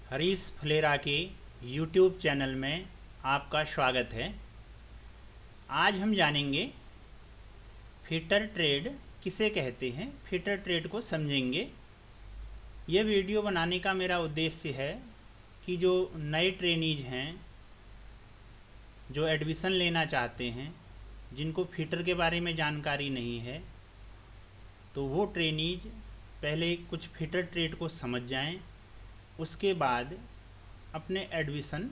हरीश फुलेरा के YouTube channel में आपका स्वागत है। आज हम जानेंगे फिटर ट्रेड किसे कहते हैं, फिटर ट्रेड को समझेंगे। यह वीडियो बनाने का मेरा उद्देश्य है कि जो नए ट्रेनीज हैं, जो एडमिशन लेना चाहते हैं, जिनको फिटर के बारे में जानकारी नहीं है, तो वो ट्रेनीज पहले कुछ फिटर ट्रेड को समझ जाएं, उसके बाद अपने एडमिशन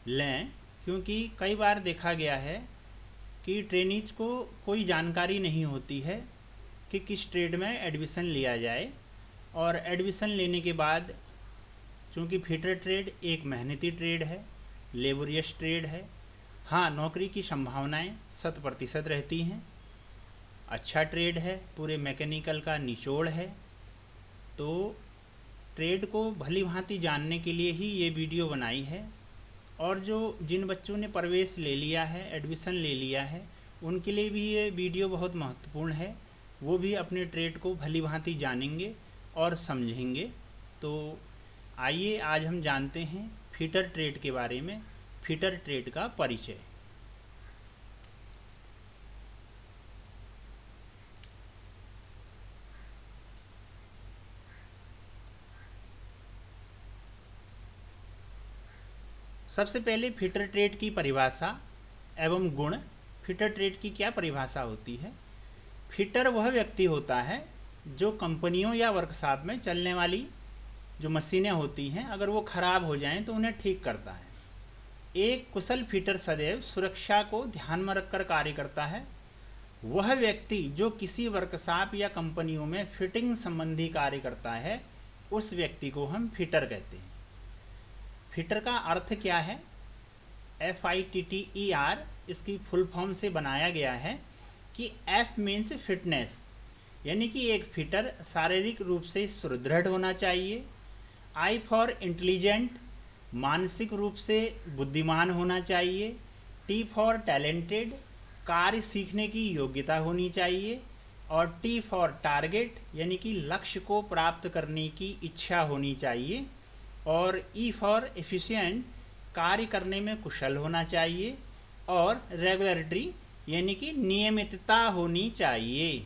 लें। क्योंकि कई बार देखा गया है कि ट्रेनीज को कोई जानकारी नहीं होती है कि किस ट्रेड में एडमिशन लिया जाए, और एडमिशन लेने के बाद चूँकि फिटर ट्रेड एक मेहनती ट्रेड है, लेबोरियस ट्रेड है। हाँ, नौकरी की संभावनाएं 100% रहती हैं, अच्छा ट्रेड है, पूरे मैकेनिकल का निचोड़ है। तो ट्रेड को भली भांति जानने के लिए ही ये वीडियो बनाई है। और जिन बच्चों ने प्रवेश ले लिया है, एडमिशन ले लिया है, उनके लिए भी ये वीडियो बहुत महत्वपूर्ण है। वो भी अपने ट्रेड को भली भांति जानेंगे और समझेंगे। तो आइए आज हम जानते हैं फिटर ट्रेड के बारे में, फिटर ट्रेड का परिचय। सबसे पहले फिटर ट्रेड की परिभाषा एवं गुण। फिटर ट्रेड की क्या परिभाषा होती है? फिटर वह व्यक्ति होता है जो कंपनियों या वर्कशॉप में चलने वाली जो मशीनें होती हैं, अगर वो खराब हो जाएं तो उन्हें ठीक करता है। एक कुशल फिटर सदैव सुरक्षा को ध्यान में रखकर कार्य करता है। वह व्यक्ति जो किसी वर्कशॉप या कंपनियों में फिटिंग संबंधी कार्य करता है, उस व्यक्ति को हम फिटर कहते हैं। फिटर का अर्थ क्या है? FITTER इसकी फुल फॉर्म से बनाया गया है कि F मीन्स फिटनेस, यानी कि एक फिटर शारीरिक रूप से सुदृढ़ होना चाहिए। I फॉर इंटेलिजेंट, मानसिक रूप से बुद्धिमान होना चाहिए। T फॉर टैलेंटेड, कार्य सीखने की योग्यता होनी चाहिए। और T फॉर टारगेट, यानी कि लक्ष्य को प्राप्त करने की इच्छा होनी चाहिए। और E फॉर एफिशिएंट, कार्य करने में कुशल होना चाहिए। और रेगुलरिटी, यानी कि नियमितता होनी चाहिए।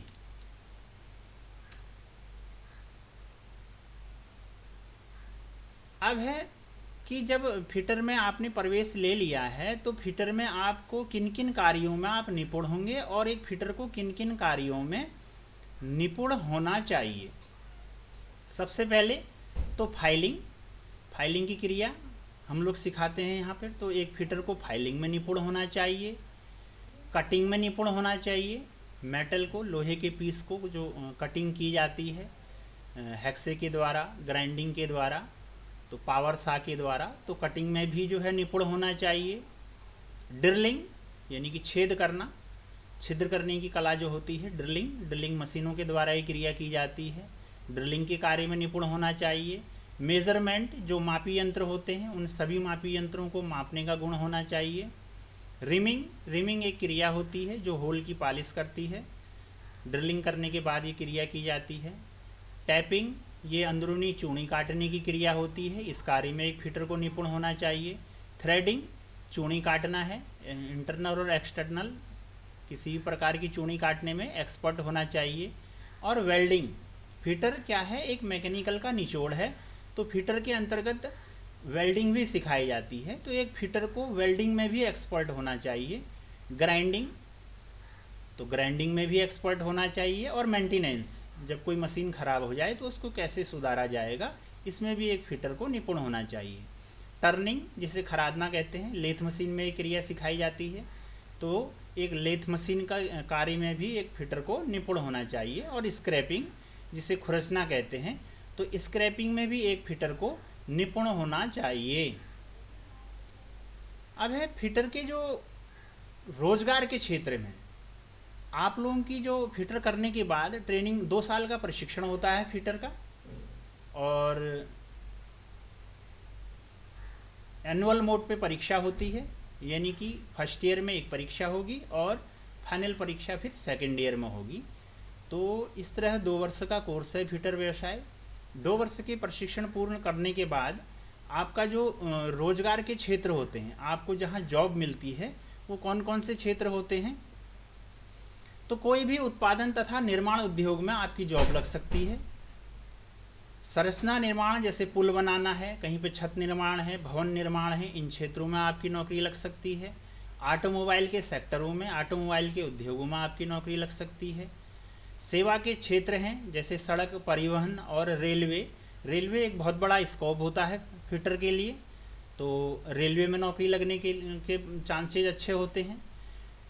अब है कि जब फिटर में आपने प्रवेश ले लिया है, तो फिटर में आपको किन किन कार्यों में आप निपुण होंगे और एक फिटर को किन किन कार्यों में निपुण होना चाहिए। सबसे पहले तो फाइलिंग की क्रिया हम लोग सिखाते हैं यहाँ पर। तो एक फिटर को फाइलिंग में निपुण होना चाहिए, कटिंग में निपुण होना चाहिए। मेटल को, लोहे के पीस को जो कटिंग की जाती है हैक्से के द्वारा, ग्राइंडिंग के द्वारा, तो पावर सा के द्वारा, तो कटिंग में भी जो है निपुण होना चाहिए। ड्रिलिंग, यानी कि छेद करना, छिद्र करने की कला जो होती है, ड्रिलिंग मशीनों के द्वारा ही क्रिया की जाती है। ड्रिलिंग के कार्य में निपुण होना चाहिए। मेजरमेंट, जो मापी यंत्र होते हैं, उन सभी मापी यंत्रों को मापने का गुण होना चाहिए। रिमिंग एक क्रिया होती है जो होल की पॉलिश करती है। ड्रिलिंग करने के बाद ये क्रिया की जाती है। टैपिंग, ये अंदरूनी चूनी काटने की क्रिया होती है। इस कार्य में एक फिटर को निपुण होना चाहिए। थ्रेडिंग, चूनी काटना है, इंटरनल और एक्सटर्नल किसी भी प्रकार की चूनी काटने में एक्सपर्ट होना चाहिए। और वेल्डिंग, फिटर क्या है? एक मैकेनिकल का निचोड़ है, तो फिटर के अंतर्गत वेल्डिंग भी सिखाई जाती है। तो एक फिटर को वेल्डिंग में भी एक्सपर्ट होना चाहिए। ग्राइंडिंग, तो ग्राइंडिंग में भी एक्सपर्ट होना चाहिए। और मेंटेनेंस, जब कोई मशीन खराब हो जाए तो उसको कैसे सुधारा जाएगा, इसमें भी एक फिटर को निपुण होना चाहिए। टर्निंग, जिसे खरादना कहते हैं, लेथ मशीन में एक क्रिया सिखाई जाती है। तो एक लेथ मशीन का कार्य में भी एक फिटर को निपुण होना चाहिए। और स्क्रैपिंग, जिसे खुरसना कहते हैं, तो स्क्रैपिंग में भी एक फिटर को निपुण होना चाहिए। अब है फिटर के जो रोजगार के क्षेत्र में आप लोगों की जो फिटर करने के बाद ट्रेनिंग 2 साल का प्रशिक्षण होता है फिटर का, और एनुअल मोड पे परीक्षा होती है, यानी कि फर्स्ट ईयर में एक परीक्षा होगी और फाइनल परीक्षा फिर सेकेंड ईयर में होगी। तो इस तरह 2 वर्ष का कोर्स है फिटर व्यवसाय। 2 वर्ष के प्रशिक्षण पूर्ण करने के बाद आपका जो रोजगार के क्षेत्र होते हैं, आपको जहां जॉब मिलती है, वो कौन कौन से क्षेत्र होते हैं? तो कोई भी उत्पादन तथा निर्माण उद्योग में आपकी जॉब लग सकती है। संरचना निर्माण, जैसे पुल बनाना है, कहीं पे छत निर्माण है, भवन निर्माण है, इन क्षेत्रों में आपकी नौकरी लग सकती है। ऑटोमोबाइल के सेक्टरों में, ऑटोमोबाइल के उद्योगों में आपकी नौकरी लग सकती है। सेवा के क्षेत्र हैं, जैसे सड़क परिवहन और रेलवे। रेलवे एक बहुत बड़ा स्कोप होता है फिटर के लिए, तो रेलवे में नौकरी लगने के चांसेज अच्छे होते हैं।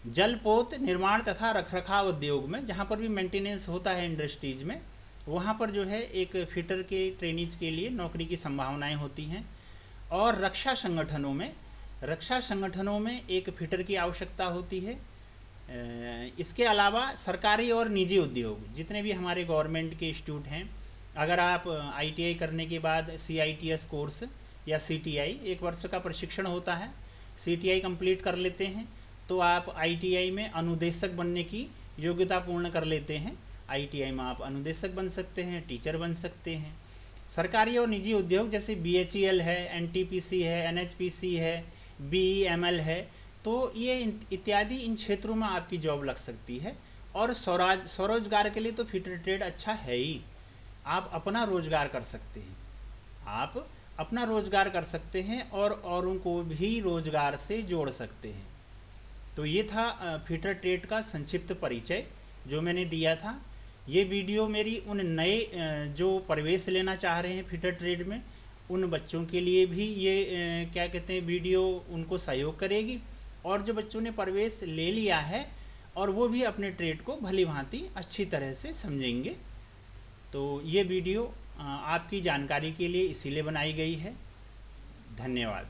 जलपोत निर्माण तथा रखरखाव उद्योग में, जहाँ पर भी मेंटेनेंस होता है इंडस्ट्रीज में, वहाँ पर जो है एक फिटर के ट्रेनीज के लिए नौकरी की संभावनाएं होती हैं। और रक्षा संगठनों में एक फिटर की आवश्यकता होती है। इसके अलावा सरकारी और निजी उद्योग, जितने भी हमारे गवर्नमेंट के इंस्टीट्यूट हैं, अगर आप आईटीआई करने के बाद सीआईटीएस कोर्स या सीटीआई, 1 वर्ष का प्रशिक्षण होता है, सीटीआई कंप्लीट कर लेते हैं तो आप आईटीआई में अनुदेशक बनने की योग्यता पूर्ण कर लेते हैं। आईटीआई में आप अनुदेशक बन सकते हैं, टीचर बन सकते हैं। सरकारी और निजी उद्योग जैसे बीएचईएल है, एनटीपीसी है, एनएचपीसी है, बीईएमएल है, तो ये इत्यादि इन क्षेत्रों में आपकी जॉब लग सकती है। और स्वरोजगार के लिए तो फिटर ट्रेड अच्छा है ही। आप अपना रोजगार कर सकते हैं, आप अपना रोजगार कर सकते हैं और औरों को भी रोजगार से जोड़ सकते हैं। तो ये था फिटर ट्रेड का संक्षिप्त परिचय जो मैंने दिया था। ये वीडियो मेरी उन नए जो प्रवेश लेना चाह रहे हैं फिटर ट्रेड में, उन बच्चों के लिए भी ये क्या कहते हैं वीडियो उनको सहयोग करेगी। और जो बच्चों ने प्रवेश ले लिया है और वो भी अपने ट्रेड को भली भांति अच्छी तरह से समझेंगे। तो ये वीडियो आपकी जानकारी के लिए इसीलिए बनाई गई है। धन्यवाद।